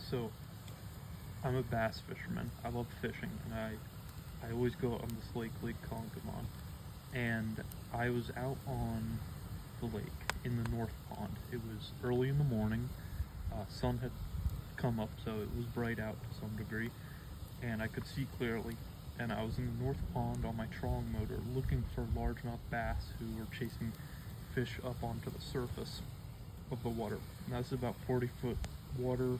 So I'm a bass fisherman. I love fishing, and I always go out on this lake, Lake Congamond. And I was out on the lake in the north pond. It was early in the morning. Sun had come up, so it was bright out to some degree, and I could see clearly. And I was in the north pond on my trolling motor looking for largemouth bass who were chasing fish up onto the surface of the water. And that's about 40-foot water.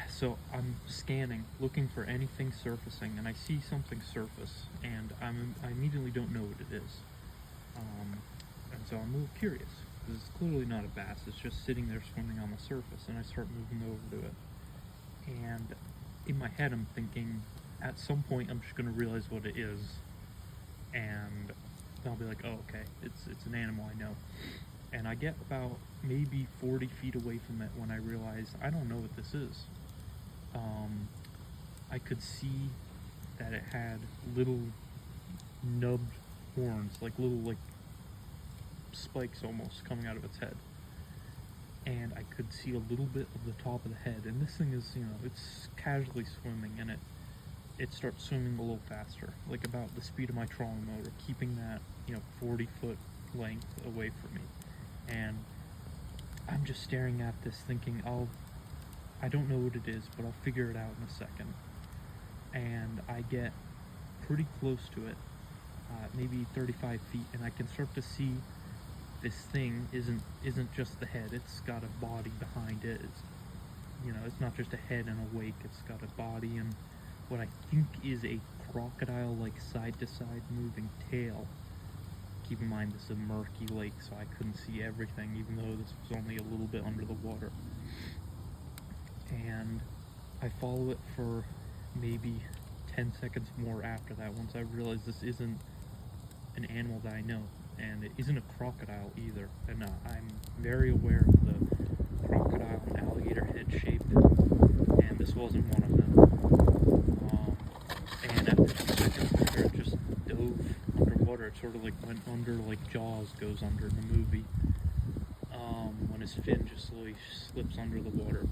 So I'm scanning, looking for anything surfacing, and I see something surface, and I immediately don't know what it is. And so I'm a little curious, because it's clearly not a bass, it's just sitting there swimming on the surface, and I start moving over to it. And in my head I'm thinking, at some point I'm just going to realize what it is, and I'll be like, oh, okay, it's an animal I know. And I get about maybe 40 feet away from it when I realize I don't know what this is. I could see that it had little nubbed horns, like little spikes almost coming out of its head. And I could see a little bit of the top of the head. And this thing is, it's casually swimming, and it starts swimming a little faster, like about the speed of my trolling motor, keeping that 40-foot length away from me. And I'm just staring at this thinking, I don't know what it is, but I'll figure it out in a second. And I get pretty close to it, maybe 35 feet, and I can start to see this thing isn't just the head. It's got a body behind it. It's not just a head and a wake. It's got a body and what I think is a crocodile-like side-to-side moving tail. Keep in mind this is a murky lake, so I couldn't see everything, even though this was only a little bit under the water. And I follow it for maybe 10 seconds more after that, once I realize this isn't an animal that I know, and it isn't a crocodile either. And I'm very aware of the crocodile and alligator head shape, and this wasn't one of them. And after 2 seconds later, it just dove underwater. It sort of went under like Jaws goes under in the movie, when his fin just slowly slips under the water.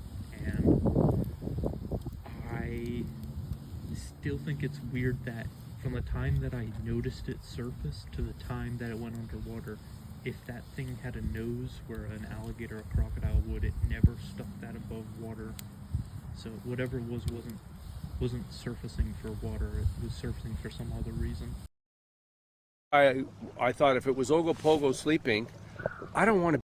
And I still think it's weird that from the time that I noticed it surface to the time that it went underwater, if that thing had a nose where an alligator or crocodile would, it never stuck that above water. So whatever it wasn't surfacing for water, it was surfacing for some other reason. I thought if it was Ogopogo sleeping, I don't want to